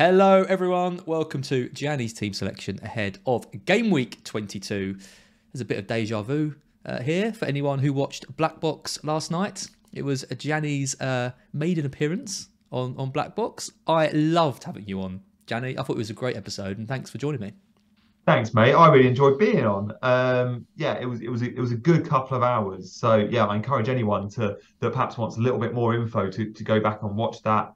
Hello everyone, welcome to Gianni's team selection ahead of game week 22. There's a bit of deja vu here for anyone who watched Black Box last night. It was Gianni's maiden appearance on Black Box. I loved having you on, Gianni. I thought it was a great episode and thanks for joining me. Thanks, mate. I really enjoyed being on. Yeah, it was a good couple of hours. So yeah, I encourage anyone that perhaps wants a little bit more info to go back and watch that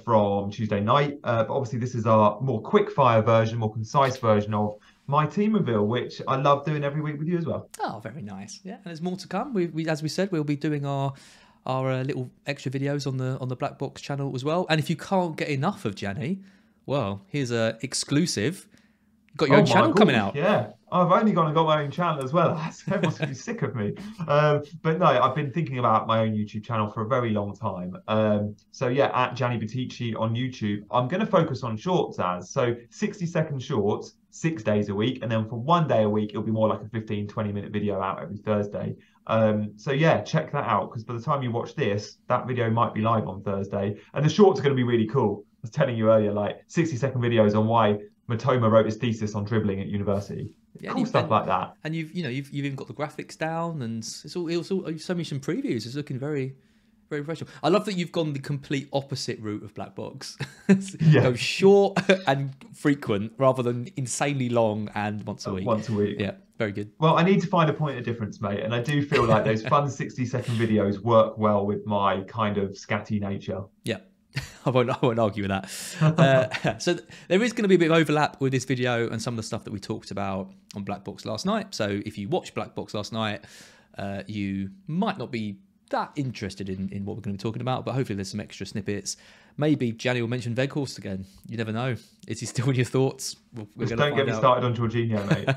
from Tuesday night. But obviously, this is our more quick fire version, more concise version of my team reveal, which I love doing every week with you as well. Oh, very nice. Yeah, and there's more to come. We as we said, we'll be doing our little extra videos on the Black Box channel as well. And if you can't get enough of Gianni, well, here's a exclusive. Got your own channel coming out. Yeah, I've only got my own channel as well. Everyone's going to be sick of me. But no, I've been thinking about my own YouTube channel for a very long time. So yeah, at Gianni Buttici on YouTube, I'm going to focus on shorts so 60-second shorts, 6 days a week. And then for 1 day a week, it'll be more like a 15-20 minute video out every Thursday. So yeah, check that out because by the time you watch this, that video might be live on Thursday. And the shorts are going to be really cool. I was telling you earlier, like 60-second videos on why Matoma wrote his thesis on dribbling at university. Yeah, cool stuff like that. And you've even got the graphics down, and it's all you sent me some previews. It's looking very, very professional. I love that you've gone the complete opposite route of Black Box. Yeah. Go short and frequent rather than insanely long and once a week. Once a week. Yeah, very good. Well, I need to find a point of difference, mate. And I do feel like those fun 60-second videos work well with my kind of scatty nature. Yeah. I won't argue with that. So there is going to be a bit of overlap with this video and some of the stuff that we talked about on Black Box last night. So if you watched Black Box last night, you might not be that interested in what we're going to be talking about, but hopefully there's some extra snippets. Maybe Gianni will mention Weghorst again. You never know. Is he still in your thoughts? Just don't get me started on Jorginho, mate.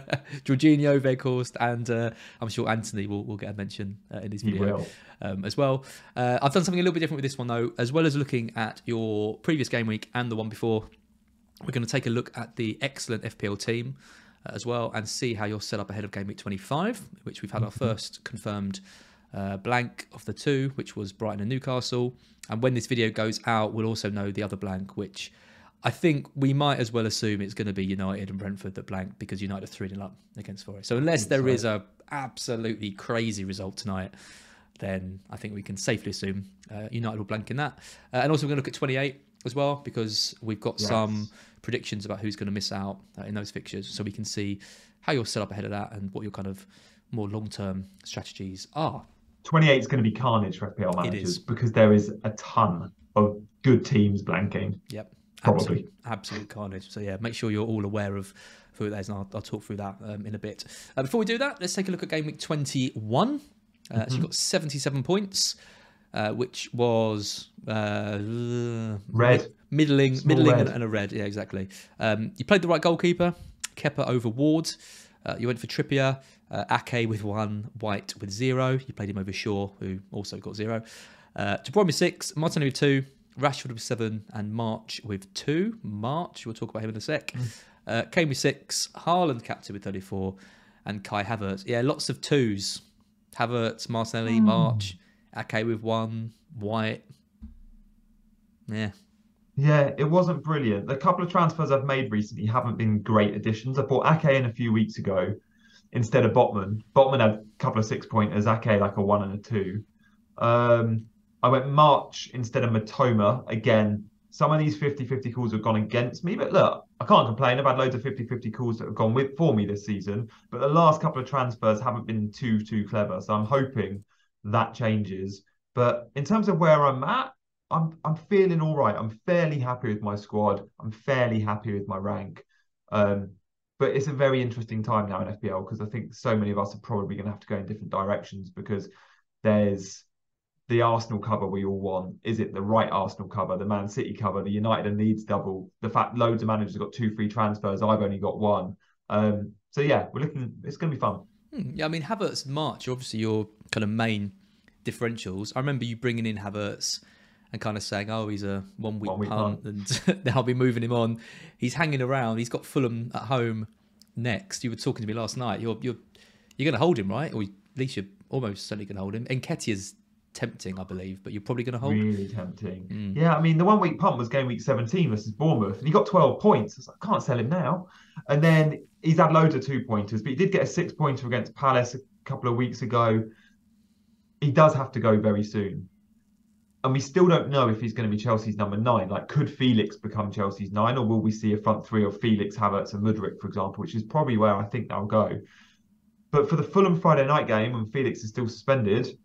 Jorginho, Weghorst, and I'm sure Anthony will get a mention in this video as well. I've done something a little bit different with this one, though. As well as looking at your previous game week and the one before, we're going to take a look at the excellent FPL team as well and see how you're set up ahead of game week 25, which we've had our first confirmed blank of the two, which was Brighton and Newcastle. And when this video goes out, we'll also know the other blank, which I think we might as well assume it's going to be United and Brentford that blank because United are 3-0 up against Forest. So unless there is a absolutely crazy result tonight, then I think we can safely assume United will blank in that. And also we're going to look at 28 as well because we've got some predictions about who's going to miss out in those fixtures. So we can see how you're set up ahead of that and what your kind of more long-term strategies are. 28 is going to be carnage for FPL managers because there is a ton of good teams blanking. Yep. Probably. Absolute carnage. So yeah, make sure you're all aware of who that is, and I'll talk through that in a bit. Before we do that, let's take a look at game week 21. So you've got 77 points, which was red. Middling red. And a red. Yeah, exactly. You played the right goalkeeper, Kepa over Ward. You went for Trippier, Ake with 1, White with 0. You played him over Shaw, who also got 0. De Bruyne with 6, Martinelli with 2, Rashford with 7, and March with 2. March, we'll talk about him in a sec. Kane with 6, Haaland captain with 34, and Kai Havertz. Yeah, lots of 2s. Havertz, Martinelli, March, Ake with 1, White. Yeah. Yeah, it wasn't brilliant. The couple of transfers I've made recently haven't been great additions. I bought Ake in a few weeks ago instead of Botman. Botman had a couple of 6-pointers, Ake like a 1 and a 2. I went March instead of Matoma. Again, some of these 50-50 calls have gone against me, but look, I can't complain. I've had loads of 50-50 calls that have gone for me this season, but the last couple of transfers haven't been too clever. So I'm hoping that changes. But in terms of where I'm at, I'm feeling all right. I'm fairly happy with my squad. I'm fairly happy with my rank. But it's a very interesting time now in FPL because I think so many of us are probably going to have to go in different directions because there's the Arsenal cover we all want. Is it the right Arsenal cover, the Man City cover, the United and Leeds double? The fact loads of managers have got 2 free transfers. I've only got 1. So yeah, it's going to be fun. Yeah, I mean, Havertz and March are obviously your kind of main differentials. I remember you bringing in Havertz and kind of saying, oh, he's a one-week punt, and now I'll be moving him on. He's hanging around. He's got Fulham at home next. You were talking to me last night. You're going to hold him, right? Or at least you're almost certainly going to hold him. Nketiah's tempting, I believe, but you're probably going to hold. Really tempting. Yeah, I mean, the 1 week punt was game week 17 versus Bournemouth, and he got 12 points. I was like, I can't sell him now. And then he's had loads of 2-pointers, but he did get a 6-pointer against Palace a couple of weeks ago. He does have to go very soon. And we still don't know if he's going to be Chelsea's number 9. Like, could Felix become Chelsea's 9, or will we see a front three of Felix, Havertz, and Mudryk, for example, which is probably where I think they'll go. But for the Fulham Friday night game, when Felix is still suspended,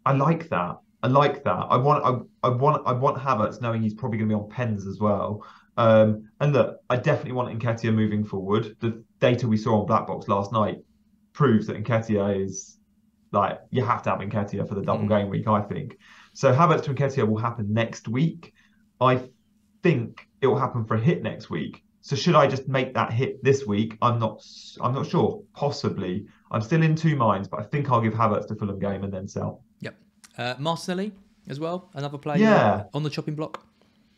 I like that. I like that. I want Havertz knowing he's probably going to be on pens as well. And look, I definitely want Nketiah moving forward. The data we saw on Black Box last night proves that Nketiah is like, you have to have Nketiah for the double game week, I think. So Havertz to Nketiah will happen next week. I think it will happen for a hit next week. So should I just make that hit this week? I'm not sure. Possibly. I'm still in two minds, but I think I'll give Havertz the Fulham game and then sell. Yep. Martinelli as well, another player on the chopping block.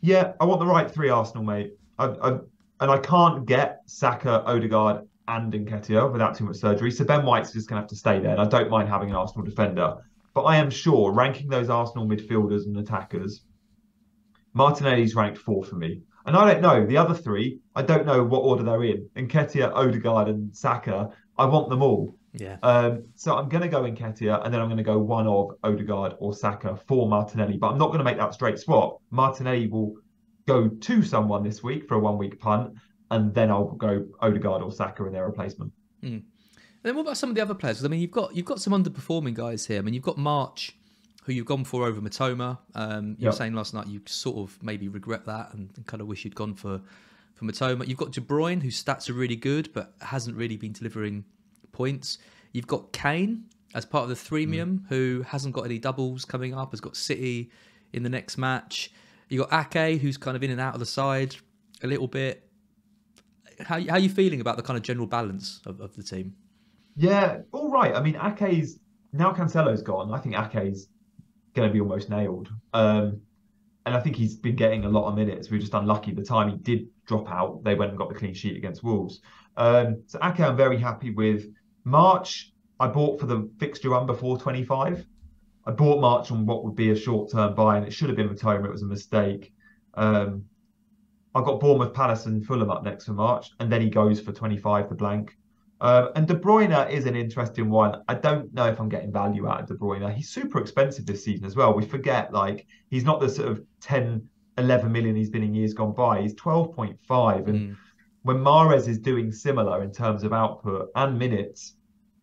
Yeah, I want the right three Arsenal, mate. And I can't get Saka, Odegaard, and Nketiah without too much surgery. So Ben White's just going to have to stay there. And I don't mind having an Arsenal defender. But I am sure, ranking those Arsenal midfielders and attackers, Martinelli's ranked 4 for me. And I don't know, the other three, I don't know what order they're in. Nketiah, Odegaard, and Saka, I want them all. Yeah. So I'm going to go Nketiah, and then I'm going to go one of Odegaard or Saka for Martinelli. But I'm not going to make that straight swap. Martinelli will go to someone this week for a 1 week punt, and then I'll go Odegaard or Saka in their replacement. And then what about some of the other players? I mean, you've got some underperforming guys here. I mean, you've got March, who you've gone for over Matoma. You were saying last night you sort of maybe regret that and kind of wish you'd gone for Matoma. You've got De Bruyne, whose stats are really good, but hasn't really been delivering points. You've got Kane as part of the threemium, who hasn't got any doubles coming up, has got City in the next match. You've got Ake, who's kind of in and out of the side a little bit. How are you feeling about the kind of general balance of the team? Yeah, all right. I mean, Ake's, now Cancelo's gone, I think Ake's going to be almost nailed. And I think he's been getting a lot of minutes. We were just unlucky the time he did drop out. They went and got the clean sheet against Wolves. So Ake, I'm very happy with. March, I bought for the fixture run before 25. I bought March on what would be a short-term buy, and it should have been Matoma. It was a mistake. I've got Bournemouth, Palace, and Fulham up next for March, and then he goes for 25 for blank. And De Bruyne is an interesting one. I don't know if I'm getting value out of De Bruyne. He's super expensive this season as well. We forget, like, he's not the sort of 10, 11 million he's been in years gone by. He's 12.5. And when Mahrez is doing similar in terms of output and minutes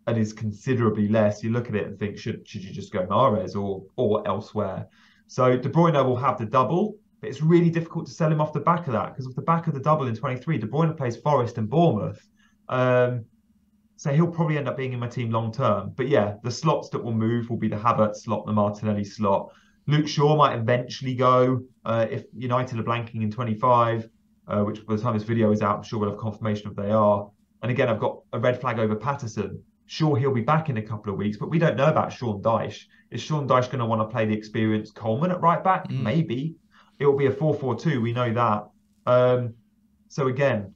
and is considerably less, you look at it and think, should you just go Mahrez or elsewhere? So De Bruyne will have the double, but it's really difficult to sell him off the back of that, because off the back of the double in 23, De Bruyne plays Forest and Bournemouth. So he'll probably end up being in my team long term. But yeah, the slots that will move will be the Havertz slot, the Martinelli slot. Luke Shaw might eventually go if United are blanking in 25, which by the time this video is out, I'm sure we'll have confirmation if they are. And again, I've got a red flag over Patterson. Sure, he'll be back in a couple of weeks, but we don't know about Sean Dyche. Is Sean Dyche going to want to play the experienced Coleman at right back? Maybe. It will be a 4-4-2. We know that. So again,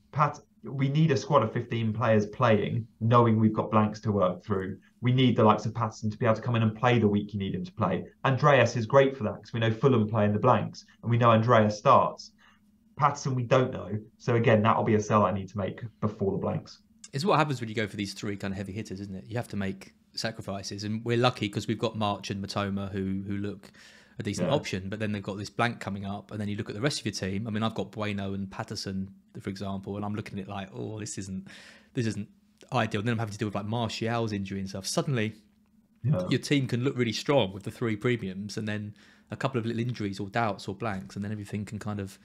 we need a squad of 15 players playing, knowing we've got blanks to work through. We need the likes of Patterson to be able to come in and play the week you need him to play. Andreas is great for that, because we know Fulham play in the blanks, and we know Andreas starts. Patterson, we don't know. So again, that'll be a sell I need to make before the blanks. It's what happens when you go for these three kind of heavy hitters, isn't it? You have to make sacrifices, and we're lucky because we've got March and Matoma who look a decent option, but then they've got this blank coming up, and then you look at the rest of your team. I mean, I've got Bueno and Patterson, for example, and I'm looking at it like, oh, this isn't ideal. And then I'm having to deal with like Martial's injury and stuff. Suddenly, your team can look really strong with the three premiums, and then a couple of little injuries or doubts or blanks, and then everything can kind of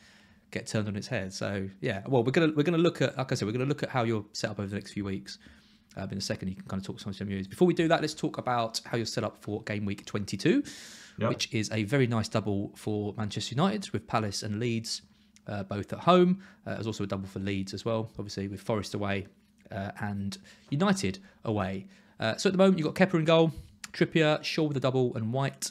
get turned on its head. So yeah, well, we're gonna look at, like I said, we're gonna look at how you're set up over the next few weeks. In a second, you can kind of talk some news. Before we do that, let's talk about how you're set up for game week 22, which is a very nice double for Manchester United with Palace and Leeds both at home. There's also a double for Leeds as well, obviously with Forest away and United away. So at the moment, you've got Kepa in goal, Trippier, Shaw with a double, and White.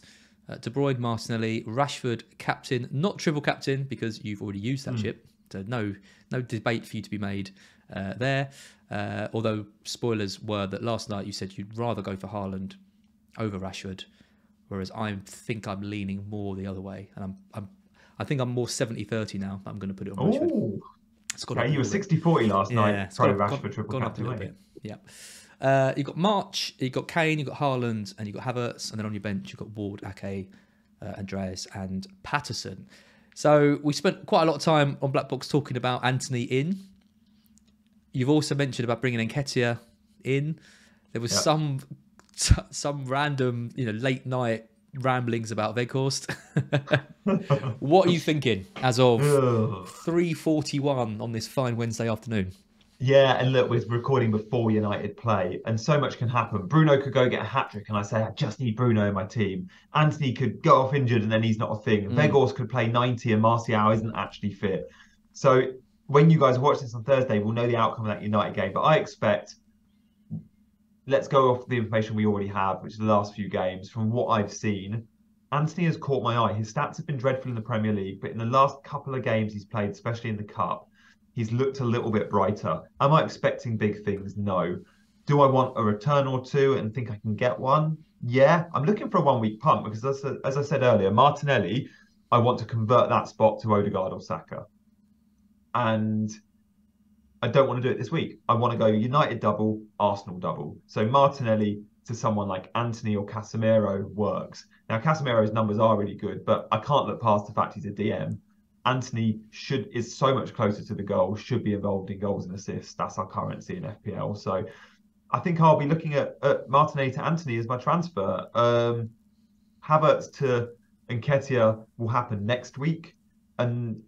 De Bruyne, Martinelli, Rashford captain, not triple captain because you've already used that chip, so no debate for you to be made there. Although spoilers were that last night you said you'd rather go for Haaland over Rashford. whereas I think I'm leaning more the other way, and I think I'm more 70-30 now. I'm going to put it on Rashford. Oh, It's gone up okay. a You were little bit. 60-40 last Yeah, night. it's Pro Rashford triple gone up a captain, little weren't bit. Yeah. You've got March, you've got Kane, you've got Haaland, and you've got Havertz, and then on your bench you've got Ward, Ake, Andreas, and Patterson. So we spent quite a lot of time on Black Box talking about Anthony in. You've also mentioned about bringing Nketiah in. There was some random, late night ramblings about Weghorst. What are you thinking as of Ugh. 3:41 on this fine Wednesday afternoon? Yeah, and look, we're recording before United play, and so much can happen. Bruno could go get a hat-trick, and I say, I just need Bruno in my team. Anthony could go off injured, and then he's not a thing. Weghorst could play 90, and Martial isn't actually fit. So when you guys watch this on Thursday, we'll know the outcome of that United game. But I expect, let's go off the information we already have, which is the last few games. From what I've seen, Anthony has caught my eye. His stats have been dreadful in the Premier League, but in the last couple of games he's played, especially in the Cup, he's looked a little bit brighter. Am I expecting big things? No. Do I want a return or two and think I can get one? Yeah. I'm looking for a 1 week punt because, as I said earlier, Martinelli, I want to convert that spot to Odegaard or Saka. And I don't want to do it this week. I want to go United double, Arsenal double. So Martinelli to someone like Anthony or Casemiro works. Now, Casemiro's numbers are really good, but I can't look past the fact he's a DM. Anthony is so much closer to the goal, should be involved in goals and assists. That's our currency in FPL. So I think I'll be looking at Martinelli to Anthony as my transfer. Havertz to Nketiah will happen next week. And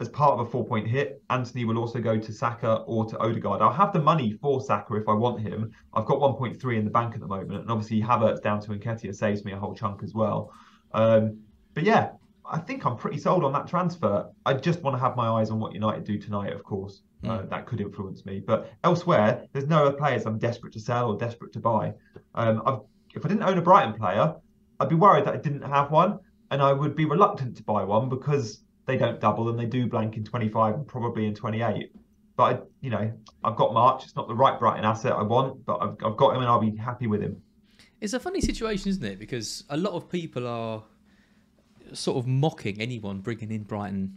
as part of a 4-point hit, Anthony will also go to Saka or to Odegaard. I'll have the money for Saka if I want him. I've got 1.3 in the bank at the moment. And obviously Havertz down to Nketiah saves me a whole chunk as well. But yeah, I think I'm pretty sold on that transfer. I just want to have my eyes on what United do tonight, of course. That could influence me. But elsewhere, there's no other players I'm desperate to sell or desperate to buy. If I didn't own a Brighton player, I'd be worried that I didn't have one. And I would be reluctant to buy one because they don't double and they do blank in 25 and probably in 28. But, I've got March. It's not the right Brighton asset I want, but I've got him and I'll be happy with him. It's a funny situation, isn't it? Because a lot of people are sort of mocking anyone bringing in Brighton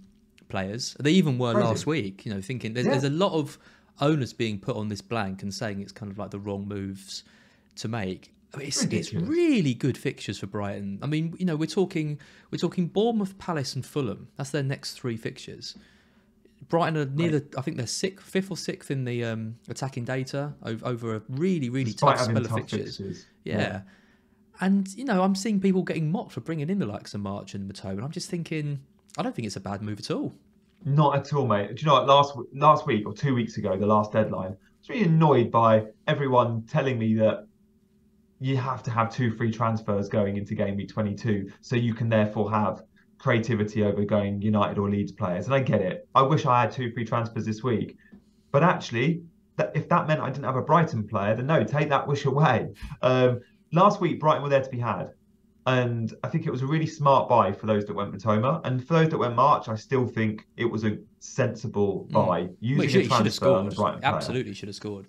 players. They even were last week, thinking there's a lot of owners being put on this blank and saying it's kind of like the wrong moves to make. I mean, it's really good fixtures for Brighton. I mean, we're talking Bournemouth, Palace, and Fulham. That's their next 3 fixtures. Brighton are I think they're fifth or sixth in the attacking data over a really, really tough spell of fixtures. Yeah. And, I'm seeing people getting mocked for bringing in the likes of March and Mateo, and I'm just thinking, I don't think it's a bad move at all. Not at all, mate. Do you know what? Last week or 2 weeks ago, the last deadline, I was really annoyed by everyone telling me that you have to have 2 free transfers going into game week 22, so you can therefore have creativity over going United or Leeds players. And I get it. I wish I had 2 free transfers this week. But actually, if that meant I didn't have a Brighton player, then no, take that wish away. Last week, Brighton were there to be had. And I think it was a really smart buy for those that went Matoma. And for those that went March, I still think it was a sensible buy. Using a transfer on the Brighton player. Absolutely should have scored.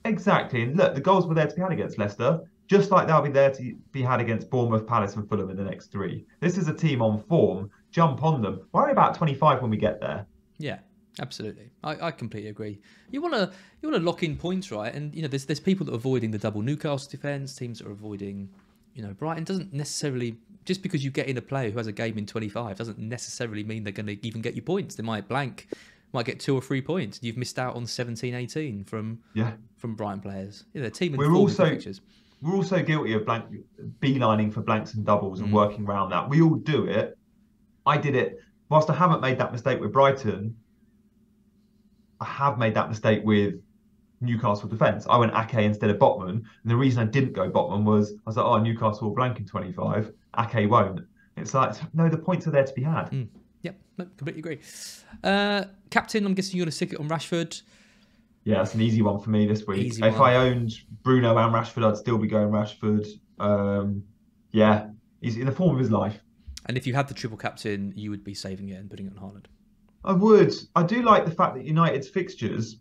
Exactly. And look, the goals were there to be had against Leicester, just like they'll be there to be had against Bournemouth, Palace and Fulham in the next 3. This is a team on form. Jump on them. Worry about 25 when we get there. Yeah, absolutely. I completely agree. You want to lock in points, right? And, there's people that are avoiding the double Newcastle defence, teams that are avoiding, Brighton doesn't necessarily, just because you get in a player who has a game in 25 doesn't necessarily mean they're going to even get you points. They might blank, might get 2 or 3 points. You've missed out on 17, 18 from Brighton players. Yeah, team in pictures. We're also guilty of beelining for blanks and doubles and working around that. We all do it. I did it. Whilst I haven't made that mistake with Brighton, I have made that mistake with Newcastle defence. I went Ake instead of Botman. And the reason I didn't go Botman was I was like, Newcastle will blank in 25. Ake won't. It's like, no, the points are there to be had. Yep, no, completely agree. Captain, I'm guessing you're going to stick it on Rashford. Yeah, it's an easy one for me this week. If I owned Bruno and Rashford, I'd still be going Rashford. He's in the form of his life. And if you had the triple captain, you would be saving it and putting it on Haaland. I would. I do like the fact that United's fixtures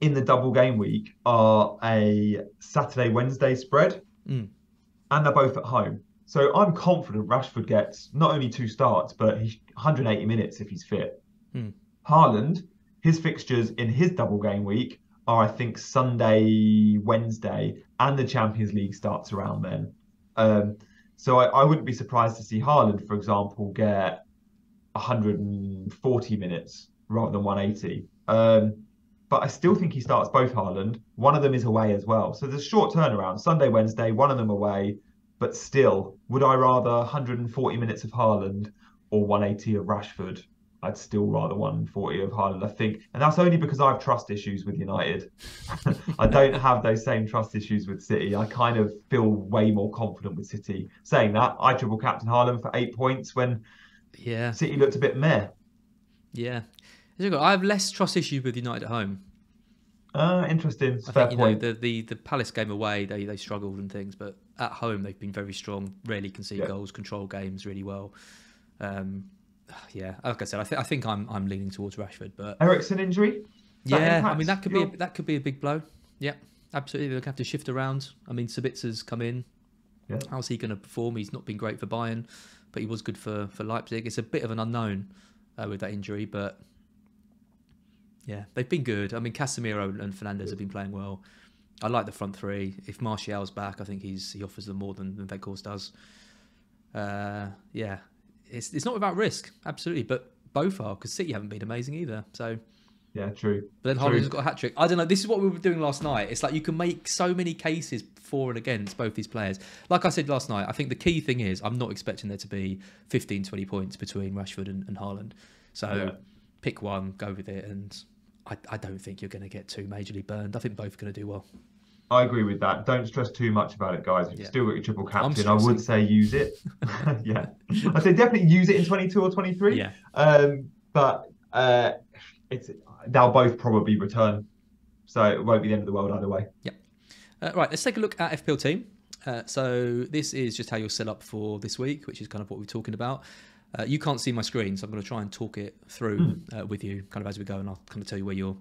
in the double game week are a Saturday-Wednesday spread. And they're both at home. So I'm confident Rashford gets not only 2 starts, but 180 minutes if he's fit. Hmm. Haaland, his fixtures in his double game week are, I think, Sunday, Wednesday, and the Champions League starts around then. Um, so I wouldn't be surprised to see Haaland, for example, get 140 minutes rather than 180. But I still think he starts both Haaland. One of them is away as well. So there's a short turnaround. Sunday, Wednesday, one of them away. But still, would I rather 140 minutes of Haaland or 180 of Rashford? I'd still rather 140 of Haaland, I think. And that's only because I have trust issues with United. I don't have those same trust issues with City. I kind of feel way more confident with City. Saying that, I triple captain Haaland for 8 points when City looked a bit meh. Yeah. I have less trust issues with United at home. Interesting. I Fair think, point. the Palace game away, they struggled and things, but at home they've been very strong, rarely concede goals, control games really well. Like I said, I think I'm leaning towards Rashford, but Eriksen injury? I mean that could be a big blow. Yeah, absolutely. They'll have to shift around. I mean, Sabitzer's come in. Yeah. How's he going to perform? He's not been great for Bayern, but he was good for Leipzig. It's a bit of an unknown with that injury, but yeah, they've been good. I mean, Casemiro and Fernandes have been playing well. I like the front three. If Martial's back, I think he offers them more than Weghorst does. It's not without risk, absolutely, but both are, because City haven't been amazing either. So yeah, true. But then Haaland's got a hat trick. I don't know. This is what we were doing last night. It's like you can make so many cases for and against both these players. Like I said last night, I think the key thing is I'm not expecting there to be 15, 20 points between Rashford and Haaland. So pick one, go with it, and I don't think you're going to get too majorly burned. I think both are going to do well. I agree with that. Don't stress too much about it, guys. If you've still got your triple captain, I would say use it. Yeah. I'd say definitely use it in 22 or 23. Yeah. But they'll both probably return. So it won't be the end of the world either way. Yeah. Right, let's take a look at FPL team. So this is just how you'll set up for this week, which is kind of what we're talking about. You can't see my screen, so I'm going to try and talk it through with you kind of as we go, and I'll kind of tell you where you're.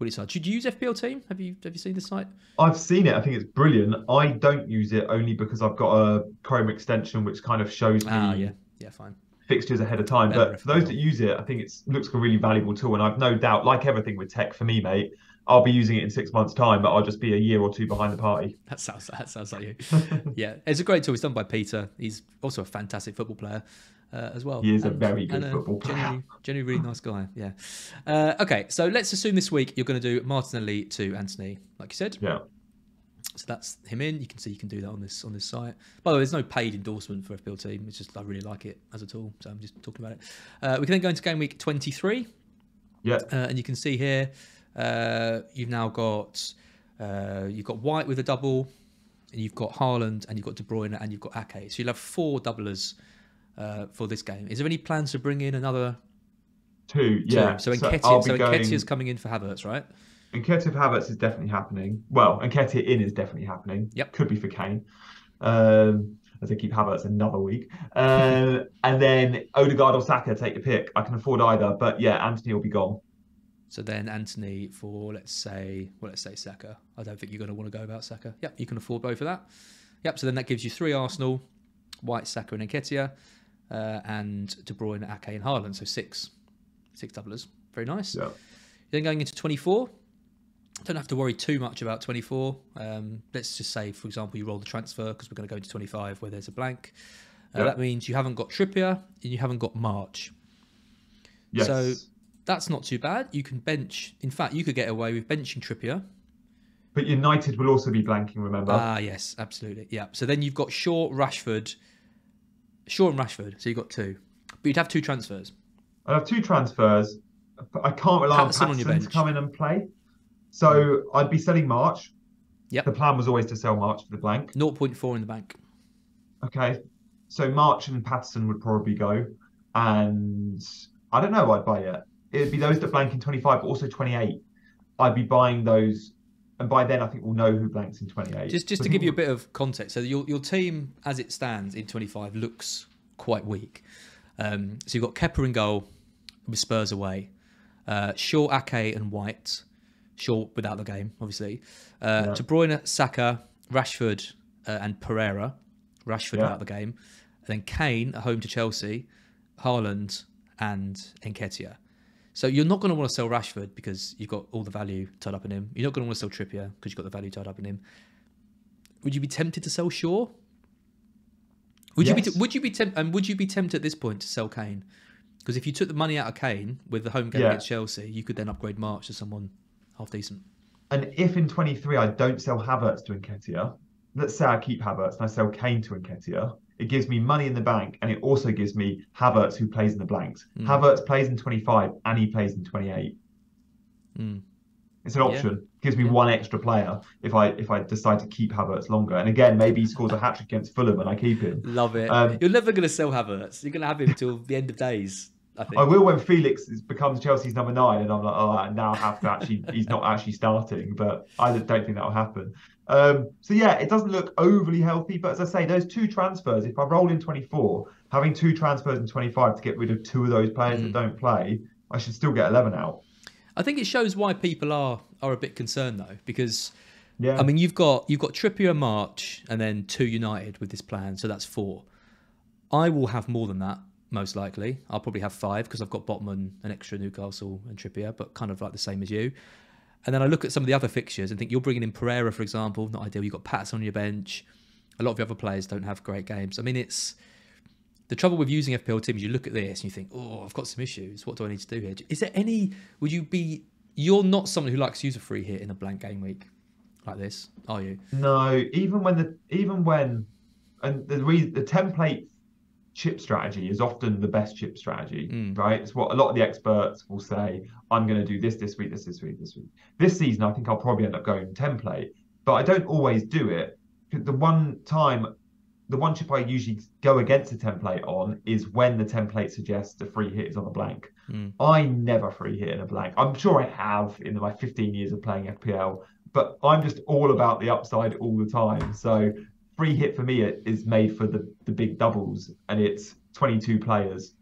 Should you use FPL team? Have you seen the site? I've seen it. I think it's brilliant. I don't use it only because I've got a Chrome extension which kind of shows me fine. fixtures ahead of time. But for those that use it, I think it looks like a really valuable tool. And I've no doubt, like everything with tech for me, mate, I'll be using it in 6 months' time, but I'll just be a year or two behind the party. That sounds like you. Yeah, it's a great tool. It's done by Peter. He's also a fantastic football player as well. He is a very good football player. Genuinely really nice guy. Yeah. Okay, so let's assume this week you're going to do Martinelli to Anthony, like you said. Yeah. So that's him in. You can see you can do that on this site. By the way, there's no paid endorsement for FPL team. It's just I really like it as a tool, so I'm just talking about it. We can then go into game week 23. Yeah. And you can see here you've now got White with a double, and you've got Haaland, and you've got De Bruyne, and you've got Ake. So you'll have 4 doublers for this game. Is there any plans to bring in another 2? Yeah. So Nketiah's coming in for Havertz, right? Nketiah for Havertz is definitely happening. Well, Nketiah in is definitely happening. Yep. Could be for Kane. As I keep Havertz another week. And then Odegaard or Saka, take your pick. I can afford either. But yeah, Anthony will be gone. So then Anthony for, let's say Saka. I don't think you're going to want to go about Saka. Yep, you can afford both of that. Yep, so then that gives you 3 Arsenal, White, Saka and Nketiah, and De Bruyne, Ake and Haaland. So 6 doublers. Very nice. Yeah. Then going into 24. Don't have to worry too much about 24. Let's just say, for example, you roll the transfer because we're going to go into 25 where there's a blank. That means you haven't got Trippier and you haven't got March. Yes. So that's not too bad. You can bench. In fact, you could get away with benching Trippier. But United will also be blanking, remember? Yes, absolutely. Yeah. So then you've got Shaw and Rashford. So you've got 2. But you'd have 2 transfers. I have 2 transfers. I can't rely on Patterson to come in and play. So I'd be selling March. Yep. The plan was always to sell March for the blank. 0.4 in the bank. Okay. So March and Patterson would probably go. And I don't know who I'd buy yet. It'd be those that blank in 25, but also 28. I'd be buying those. And by then, I think we'll know who blanks in 28. Just to give you a bit of context. So your team, as it stands in 25, looks quite weak. So you've got Kepa in goal with Spurs away. Shaw, Ake and White. Shaw without the game, obviously. De Bruyne, Saka, Rashford and Pereira. Rashford out of the game, and then Kane at home to Chelsea, Haaland and Nketiah. So you're not going to want to sell Rashford because you've got all the value tied up in him. You're not going to want to sell Trippier because you've got the value tied up in him. Would you be tempted to sell Shaw? Would you be tempted at this point to sell Kane? Because if you took the money out of Kane with the home game against Chelsea, you could then upgrade March to someone half decent. And if in 23 I don't sell Havertz to Nketiah, let's say I keep Havertz and I sell Kane to Nketiah, it gives me money in the bank, and it also gives me Havertz who plays in the blanks. Havertz plays in 25 and he plays in 28. It's an option. It gives me one extra player if I decide to keep Havertz longer. And again, maybe he scores a hat-trick against Fulham and I keep him. Love it. You're never going to sell Havertz. You're going to have him till the end of days, I think. I will when Felix becomes Chelsea's number 9 and I'm like, oh, now I have to actually, he's not actually starting, but I don't think that will happen. So yeah, it doesn't look overly healthy, but as I say, those 2 transfers, if I roll in 24, having 2 transfers in 25 to get rid of 2 of those players that don't play, I should still get 11 out. I think it shows why people are a bit concerned though, because I mean you've got Trippier, March, and then 2 United with this plan, so that's 4. I will have more than that most likely. I'll probably have 5 because I've got Botman, an extra Newcastle, and Trippier, but kind of like the same as you. And then I look at some of the other fixtures and think you're bringing in Pereira, for example, not ideal. You've got Patterson on your bench. A lot of the other players don't have great games. I mean, it's the trouble with using FPL teams. You look at this and you think, oh, I've got some issues. What do I need to do here? Is there any? You're not someone who likes to use a free hit in a blank game week like this, are you? No, even when the template chip strategy is often the best chip strategy, right? It's what a lot of the experts will say. I'm going to do this week, this week. This season, I think I'll probably end up going template, but I don't always do it. The one chip I usually go against a template on is when the template suggests the free hit is on a blank. I never free hit in a blank. I'm sure I have in my 15 years of playing FPL, but I'm just all about the upside all the time. So free hit for me is made for the big doubles, and it's 22 players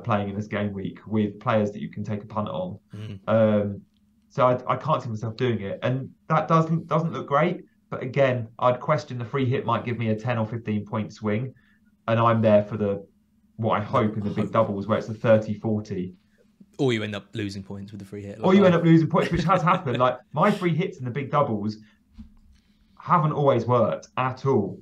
playing in this game week with players that you can take a punt on. So I can't see myself doing it, and that doesn't look great. But again, I'd question the free hit might give me a 10 or 15 point swing, and I'm there for what I hope in the big doubles where it's a 30-40. Or you end up losing points with the free hit. Or you end up losing points, which has happened. Like my free hits in the big doubles haven't always worked at all.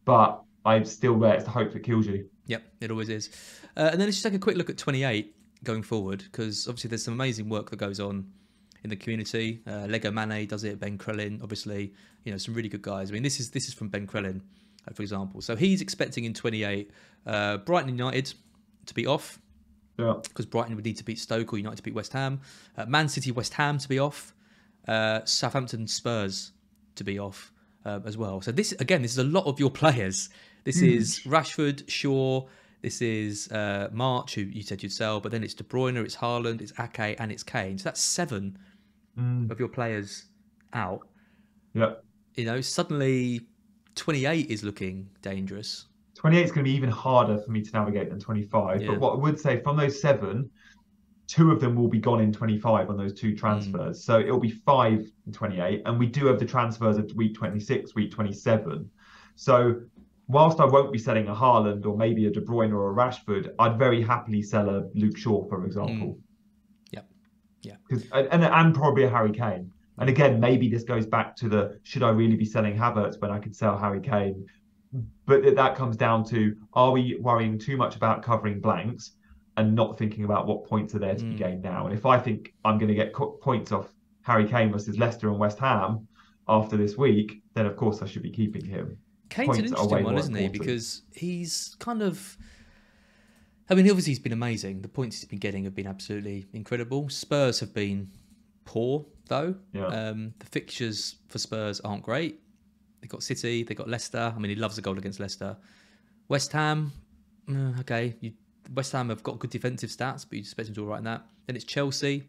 But I'm still there. It's the hope that kills you. Yep, it always is. And then let's just take a quick look at 28 going forward, because obviously there's some amazing work that goes on in the community. Lego Mane does it. Ben Crellin, obviously, some really good guys. I mean, this is from Ben Crellin, for example. So he's expecting in 28 Brighton United to be off. Yeah. Because Brighton would need to beat Stoke or United to beat West Ham. Man City, West Ham to be off. Southampton, Spurs to be off as well. So this is a lot of your players. This is Rashford, Shaw. This is March, who you said you'd sell, but then it's De Bruyne, it's Haaland, it's Ake, and it's Kane. So that's 7 of your players out. Yeah. Suddenly 28 is looking dangerous. 28 is going to be even harder for me to navigate than 25. Yeah. But what I would say, from those 7, 2 of them will be gone in 25 on those 2 transfers. So it'll be 5 in 28. And we do have the transfers of week 26, week 27. So whilst I won't be selling a Haaland or maybe a De Bruyne or a Rashford, I'd very happily sell a Luke Shaw, for example. Yeah. And probably a Harry Kane. And again, maybe this goes back to should I really be selling Havertz when I could sell Harry Kane? But that comes down to, are we worrying too much about covering blanks and not thinking about what points are there to be gained now? And if I think I'm going to get points off Harry Kane versus Leicester and West Ham after this week, then of course I should be keeping him. Kane's an interesting one, isn't he? Because he's kind of... I mean, obviously he's been amazing. The points he's been getting have been absolutely incredible. Spurs have been poor, though. Yeah. The fixtures for Spurs aren't great. They've got City, they've got Leicester. I mean, he loves a goal against Leicester. West Ham, okay. West Ham have got good defensive stats, but you expect him to do all right in that. Then it's Chelsea,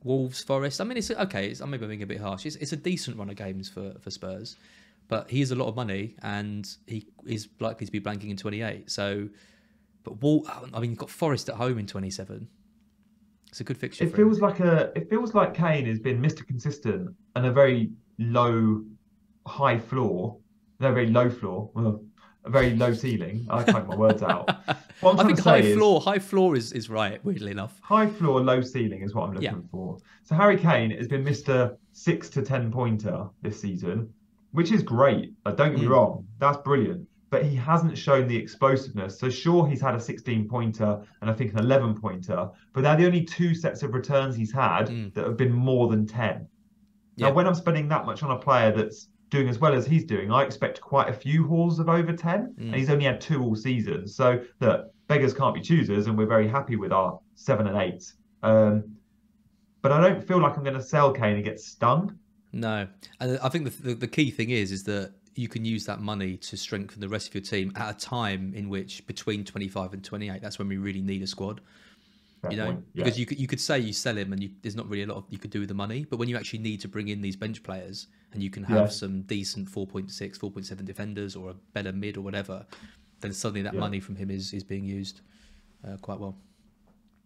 Wolves, Forest. I mean, it's okay. Maybe I'm being a bit harsh. It's a decent run of games for Spurs. But he is a lot of money, and he is likely to be blanking in 28. So, but you've got Forest at home in 27. It's a good fixture. It feels like Kane has been Mr. Consistent and a very low, high floor no, very low floor, well, a very low ceiling. I can't get my words out. What I'm I trying think to say is high floor is right, weirdly enough. high floor, low ceiling is what I'm Yeah. looking for. So Harry Kane has been Mr. 6 to 10 pointer this season, which is great. Don't get me wrong, that's brilliant. But he hasn't shown the explosiveness. So sure, he's had a 16 pointer and I think an 11 pointer, but they're the only two sets of returns he's had that have been more than 10. Now, Yeah. when I'm spending that much on a player that's doing as well as he's doing, I expect quite a few hauls of over 10, and he's only had 2 all season. So, look, beggars can't be choosers, and we're very happy with our 7 and 8. But I don't feel like I'm going to sell Kane and get stung. No, and I think the key thing is that you can use that money to strengthen the rest of your team at a time in which between 25 and 28, that's when we really need a squad. Fair You know, point, yeah. because you could say you sell him and there's not really a lot you could do with the money, but when you actually need to bring in these bench players and you can have some decent 4.6, 4.7 defenders or a better mid or whatever, then suddenly that money from him is being used quite well.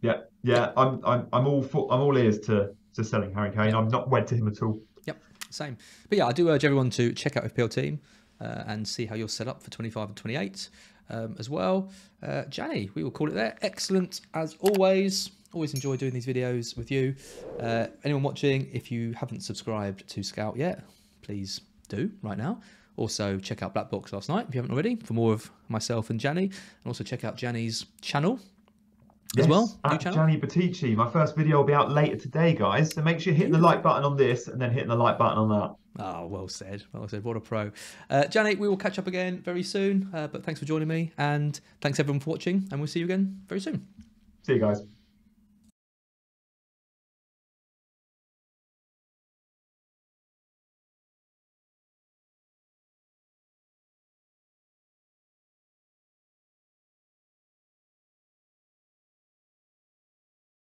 Yeah. I'm all ears to selling Harry Kane. I'm not wed to him at all. Yep, same. But yeah, I do urge everyone to check out FPL Team and see how you're set up for 25 and 28 as well. Gianni, we will call it there. Excellent as always. Always enjoy doing these videos with you. Anyone watching, if you haven't subscribed to Scout yet, please do right now. Also, check out Black Box last night if you haven't already for more of myself and Gianni. And also check out Gianni's channel as well. At GW21. My first video will be out later today, guys. So make sure you're hitting the like button on this and then hitting the like button on that. Oh, well said. Well said. What a pro. Gianni, we will catch up again very soon. But thanks for joining me. And thanks everyone for watching. And we'll see you again very soon. See you guys.